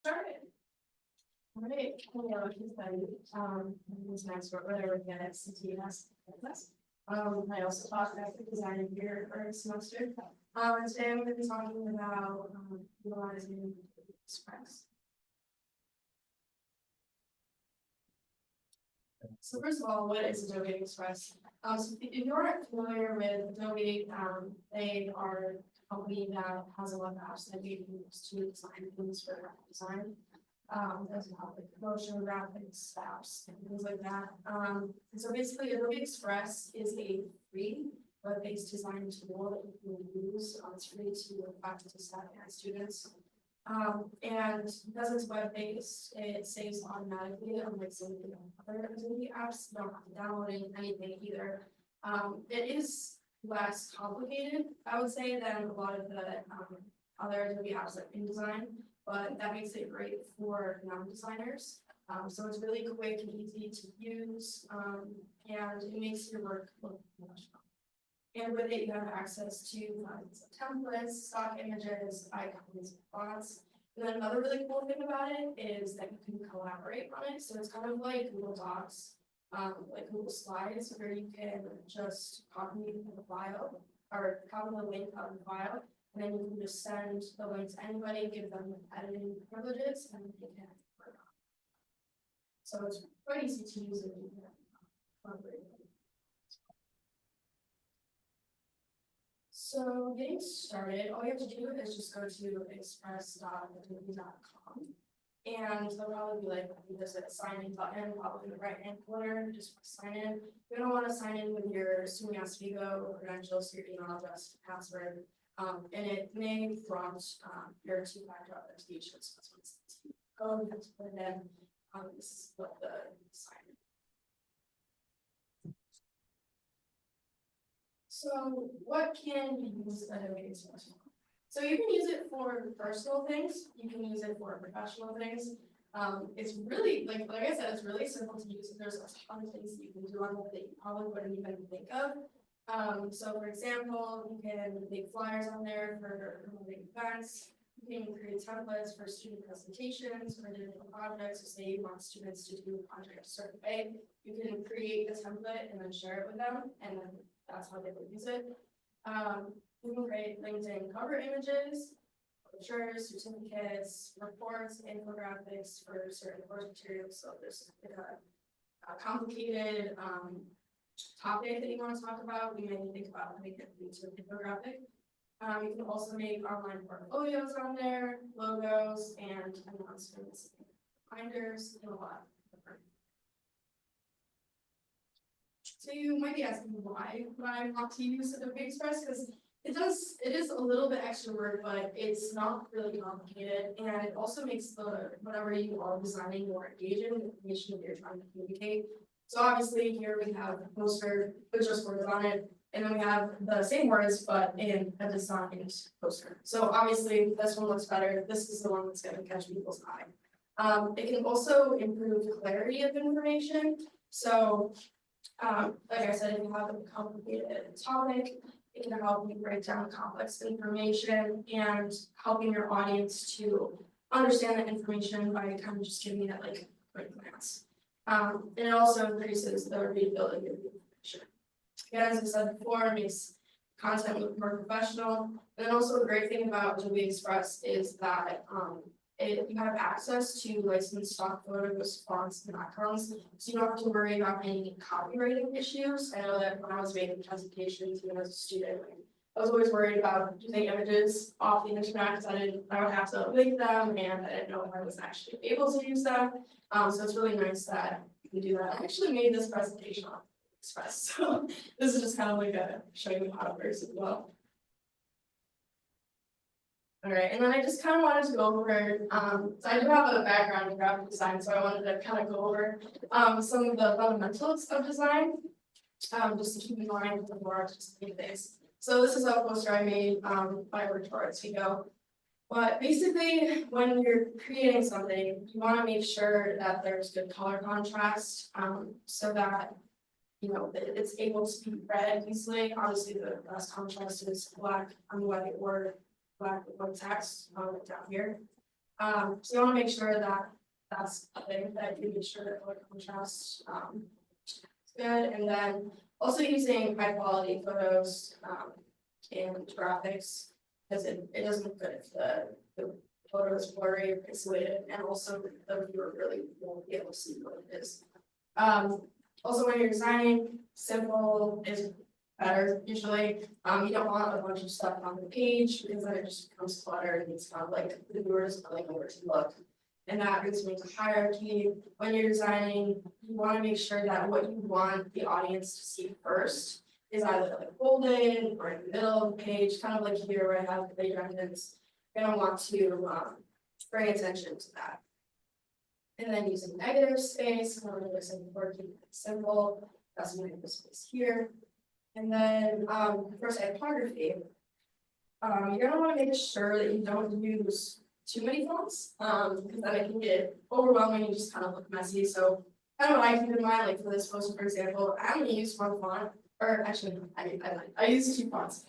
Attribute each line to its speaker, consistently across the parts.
Speaker 1: Started. All right, hello, everybody. My name is Max Roper, again at CTS. I also taught graphic design here for a semester. And today I'm going to be talking about utilizing Express. So first of all, what is Adobe Express? So if you aren't familiar with Adobe, they are a company that has a lot of apps that you can use to design things for graphic design. As well, like motion graphics, apps, and things like that. And so basically, Adobe Express is a free web-based design tool that you can use. It's free to faculty, staff, and students. And because it's web-based, it saves automatically, unlike some of the other Adobe apps. You don't have to download anything either. It is less complicated, I would say, than a lot of the other Adobe apps like InDesign, but that makes it great for non-designers. So it's really quick and easy to use, and it makes your work look much fun. And with it, you have access to templates, stock images, icons, fonts. And then another really cool thing about it is that you can collaborate on it. So it's kind of like Google Docs, like Google Slides, where you can just copy the file or copy the link of the file, and then you can just send the link to anybody, give them editing privileges, and they can work on it. So it's quite easy to use and you can collaborate. So getting started, all you have to do is just go to express.adobe.com, and there'll probably be like there's a sign in button, probably in the right hand corner. Just sign in. You're gonna want to sign in with your SUNY Oswego credentials, your email address, password, and it may prompt your two-factor authentication. So that's what it's code. You have to put it in. This is what the sign. So what can you use Adobe Express for? So you can use it for personal things. You can use it for professional things. It's really, like I said, it's really simple to use. There's a ton of things that you can do on it that you probably wouldn't even think of. So for example, you can make flyers on there for promoting events. You can create templates for student presentations or digital projects. So say you want students to do a project a certain way, you can create a template and then share it with them, and then that's how they would use it. You can create LinkedIn cover images, brochures, certificates, reports, infographics for certain course materials. So there's like a complicated topic that you want to talk about, you may think about making it into an infographic. You can also make online portfolios on there, logos, and announcements, reminders, and a lot of different. So you might be asking why I want to use Adobe Express, because it is a little bit extra work, but it's not really complicated, and it also makes the whatever you are designing more engaging, the information that you're trying to communicate. So obviously here we have a poster with just words on it, and then we have the same words but in a designed poster. So obviously this one looks better. This is the one that's going to catch people's eye. It can also improve clarity of information. So like I said, if you have a complicated topic, it can help you break down complex information and helping your audience to understand the information by kind of just giving it like quick glance. And it also increases the readability of the information. Again, as I said before, it makes content look more professional. And then also a great thing about Adobe Express is that you have access to licensed stock photos, fonts, and backgrounds, so you don't have to worry about any copywriting issues. I know that when I was making presentations, even as a student, I was always worried about using images off the internet because I would have to link them, and I didn't know if I was actually able to use them. So it's really nice that you can do that. I actually made this presentation on Express, so this is just kind of like a showing you how it works as well. All right, and then I just kind of wanted to go over, so I do have a background in graphic design, so I wanted to kind of go over some of the fundamentals of design, just to keep in mind before I just make this. So this is a poster I made by worked for Oswego. But basically, when you're creating something, you want to make sure that there's good color contrast, so that it's able to be read easily. Obviously, the best contrast is black on white or black with white text down here. So you want to make sure that that's a thing, that you make sure that color contrast is good, and then also using high quality photos and graphics, because it doesn't look good if the photo is blurry or pixelated, and also the viewer really won't be able to see what it is. Also, when you're designing, simple is better usually. You don't want a bunch of stuff on the page because then it just becomes cluttered and it's not like the viewers don't like know where to look. And that brings me to hierarchy. When you're designing, you want to make sure that what you want the audience to see first is either like bolded or in the middle of the page, kind of like here where I have the redundance. You're gonna want to bring attention to that. And then using negative space, we're keep it simple. That's negative space here. And then for typography, you're gonna want to make sure that you don't use too many fonts, because then it can get overwhelming and just kind of look messy. So kind of what I keep in mind, like for this post, for example, I only use one font, or actually I use 2 fonts.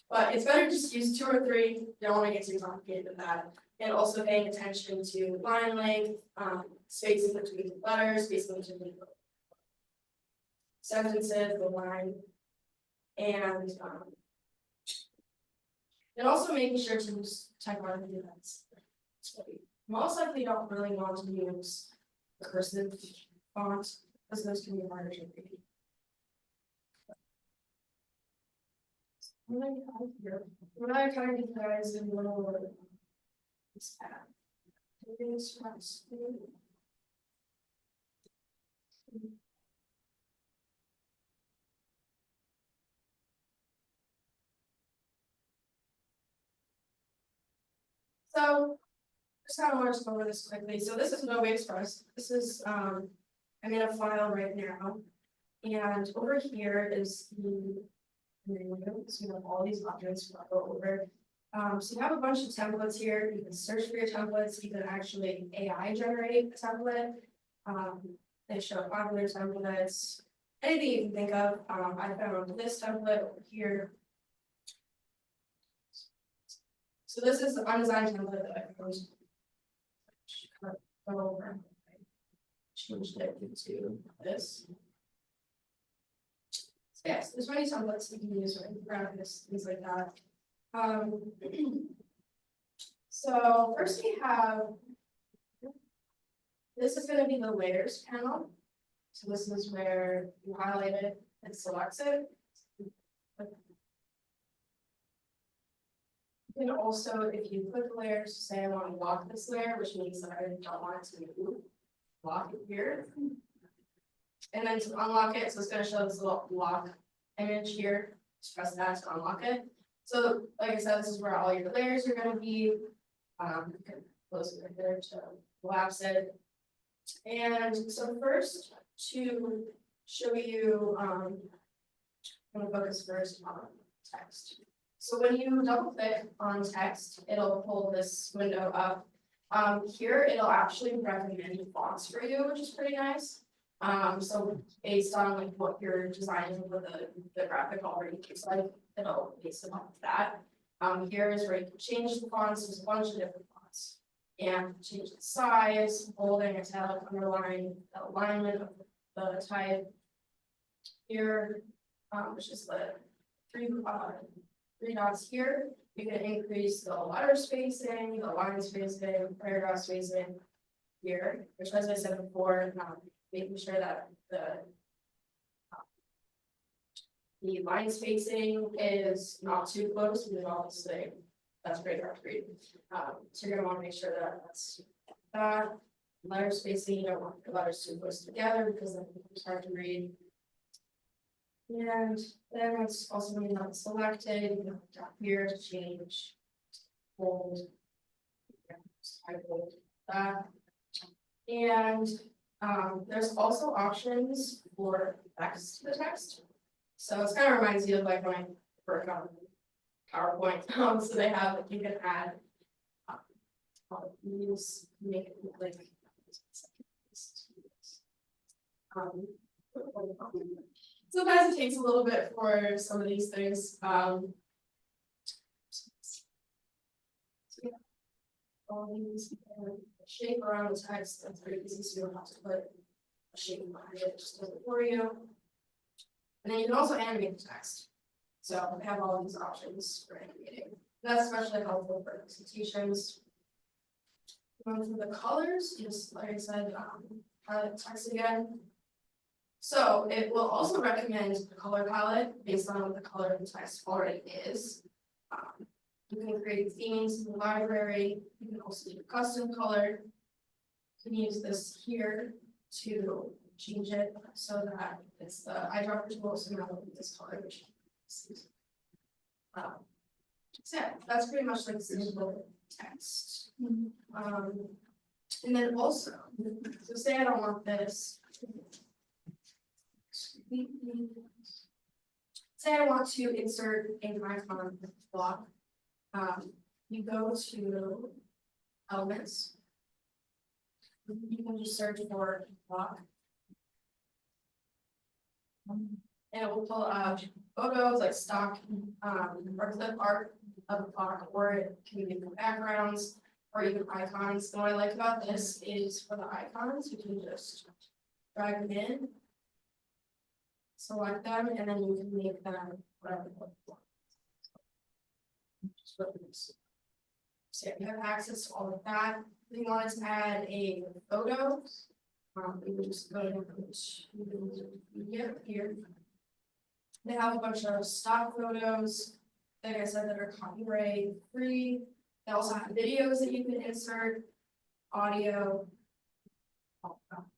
Speaker 1: But it's better just use 2 or 3. You don't want to get too complicated with that. And also paying attention to line length, spacing between the letters, spacing between the sentences, the line, and also making sure to use typography that's most likely don't really want to use the cursive font because those can be harder to read. What I kind of give you guys in little this tab. So just kind of want to go over this quickly. So this is Adobe Express. This is I'm in a file right now, and over here is the menu. So you have all these options to go over. So you have a bunch of templates here. You can search for your templates. You can actually AI generate a template. They show popular templates. Anything you can think of. I found this template over here. So this is the undesigned template that I found. Go over. Changed it into this. So yes, there's many templates you can use, right? Graphics, things like that. So first we have, this is going to be the layers panel. So this is where you highlight it and select it. You can also, if you click layers, say I want to lock this layer, which means that I don't want it to move, lock it here. And then to unlock it, so it's going to show this little lock image here. Just press that to unlock it. So, like I said, this is where all your layers are going to be. You can close it right there to collapse it. And so first, to show you, I'm going to focus first on text. So when you double click on text, it'll pull this window up. Here, it'll actually recommend fonts for you, which is pretty nice. So based on like what you're designing with the graphic already looks like, it'll base it off that. Here is where you can change the fonts. There's a bunch of different fonts. And change the size, bolding, italic, underline, the alignment of the type. Here, which is the three dots here. You can increase the letter spacing, the line spacing, paragraph spacing here, which, as I said before, making sure that the line spacing is not too close, because obviously that's very hard to read. So you're going to want to make sure that that's that. Letter spacing, you don't want the letters too close together because then it's hard to read. And then it's also when you're not selected, you can down here to change bold, bold that. And there's also options for text to the text. So it's kind of reminds you of like when I work on PowerPoint. So they have, you can add use, make it look like sometimes it takes a little bit for some of these things. all these and shape around the text. That's pretty easy, so you don't have to put a shape behind it, it just does it for you. And then you can also animate the text. So we have all these options for animating. That's especially helpful for presentations. Going through the colors, just like I said, highlight text again. So it will also recommend the color palette based on what the color of the text already is. You can create themes in the library. You can also do custom color. You can use this here to change it so that it's the eyedropper tool, so now look at this color, which so yeah, that's pretty much like simple text. And then also, so say I don't want this. Say I want to insert an icon block. You go to elements. You can just search for block. And it will pull out photos like stock or clip art of a block, or it can be backgrounds or even icons. And what I like about this is for the icons, you can just drag them in, select them, and then you can make them whatever you want. So you have access to all of that. If you wanted to add a photo, you would just go to media here. They have a bunch of stock photos, like I said, that are copyright free. They also have videos that you can insert, audio.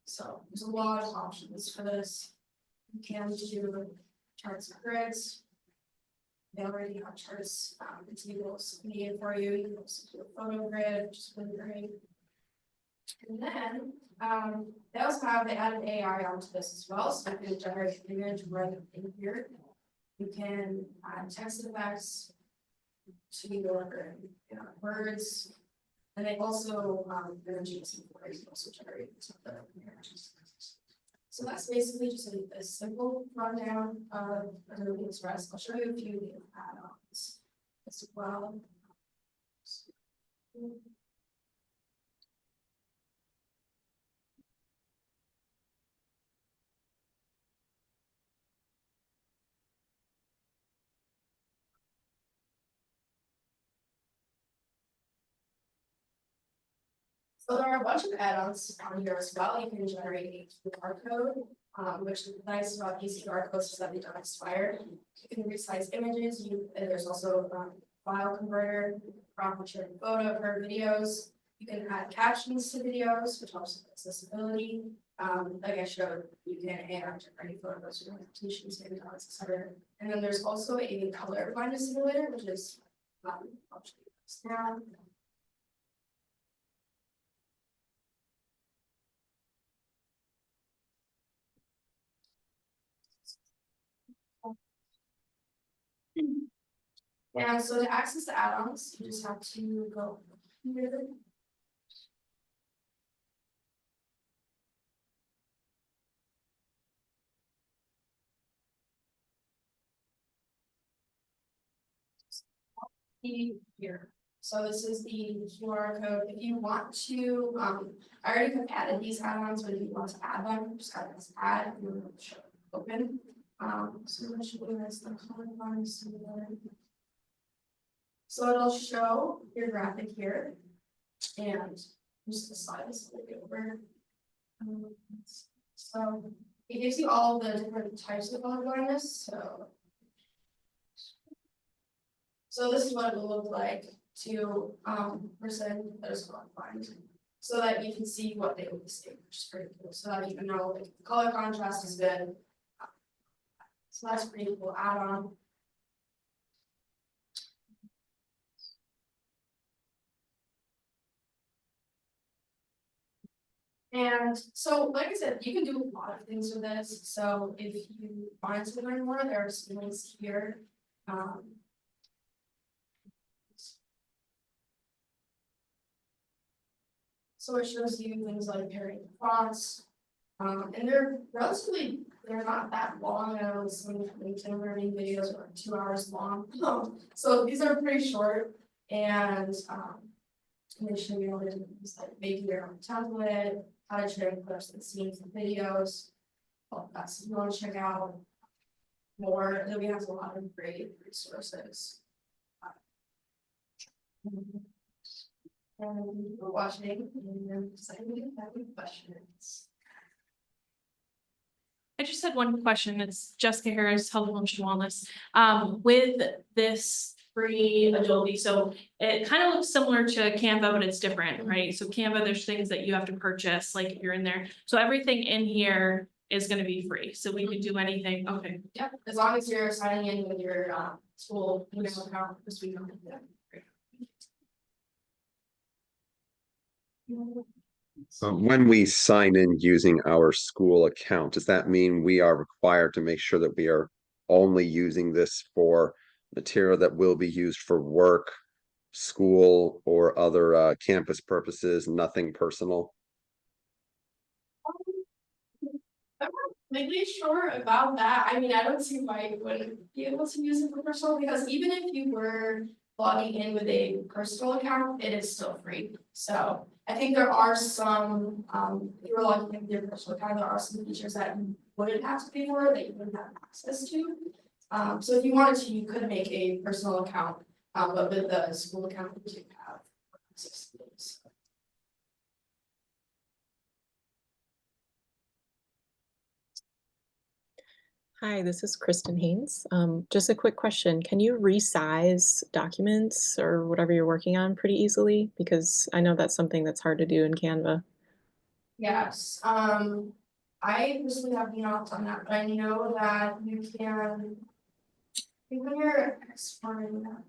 Speaker 1: So there's a lot of options for this. You can do charts and grids. They already have charts and tables made for you. You can also do a photo grid, which is really great. And then they also have, they added AI onto this as well, so you can generate an image right in here. You can add text effects to your words, and they also images and you can also generate images. So that's basically just a simple rundown of Adobe Express. I'll show you a few add-ons as well. So there are a bunch of add-ons on here as well. You can generate a QR code, which is nice about these QR codes is that they don't expire. You can resize images. And there's also a file converter, prompt sharing photo or videos. You can add captions to videos, which helps with accessibility. Like I showed, you can add generate photos, presentations, docs, etc. And then there's also a color blindness simulator, which is I'll show you this now. And so to access the add-ons, you just have to go here. Here. So this is the QR code. If you want to, I already have added these add-ons, but if you want to add them, just add this add and then show open. So I'm going to show you guys the color lines. So it'll show your graphic here, and just the slide this over. So it gives you all the different types of color blindness. So this is what it will look like to person that is colorblind, so that you can see what they will be seeing, which is pretty cool. So that you can know like the color contrast is good. So that's a pretty cool add-on. And so, like I said, you can do a lot of things with this. So if you want to learn more, there are some links here. So it shows you things like pairing fonts, and they're not that long. I know some LinkedIn learning videos are 2 hours long. So these are pretty short, and And they show you all the different things like making your own template, how to share clips and scenes and videos. All that stuff you want to check out more. Adobe has a lot of great resources. And thank you for watching, and I'm excited to have any questions.
Speaker 2: I just had one question. It's Jessica Harris, Health Emotion Wellness. With this free Adobe, so it kind of looks similar to Canva, but it's different, right? So Canva, there's things that you have to purchase, like if you're in there. So everything in here is going to be free. So we can do anything. Okay.
Speaker 1: Yep, as long as you're signing in with your school email account, this week.
Speaker 3: When we sign in using our school account, does that mean we are required to make sure that we are only using this for material that will be used for work, school, or other campus purposes, nothing personal?
Speaker 1: I'm not really sure about that. I mean, I don't see why you wouldn't be able to use it for personal, because even if you were logging in with a personal account, it is still free. So I think there are some, if you're logging in with your personal account, there are some features that you wouldn't have to pay for, that you wouldn't have access to. So if you wanted to, you could make a personal account, but with the school account, you do have access to those.
Speaker 4: Hi, this is Kristen Haynes. Just a quick question. Can you resize documents or whatever you're working on pretty easily? Because I know that's something that's hard to do in Canva.
Speaker 1: Yes, I personally have not done that, but I know that you can. I think when you're exporting that.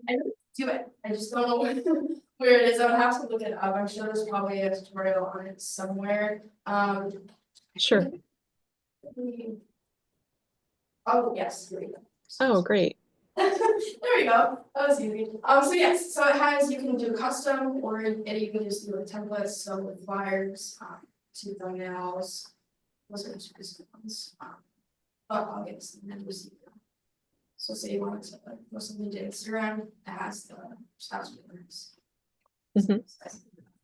Speaker 1: I don't do it, I just don't know where it is, I would have to look it up, I'm sure there's probably a tutorial on it somewhere,
Speaker 4: Sure.
Speaker 1: Oh, yes, here we go.
Speaker 4: Oh, great.
Speaker 1: There we go, that was easy. So yes, so it has, you can do custom, or you can just do a template, so with flyers, to thumbnails. Those are just basic ones. But I'll get some numbers. So say you wanted to post something to Instagram, it has the spouse difference.
Speaker 4: Mhm.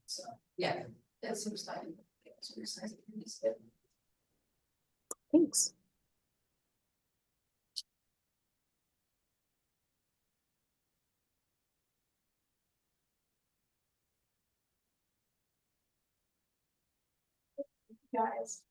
Speaker 1: So, yeah, that's some stuff. So your size is good.
Speaker 4: Thanks.
Speaker 1: Guys.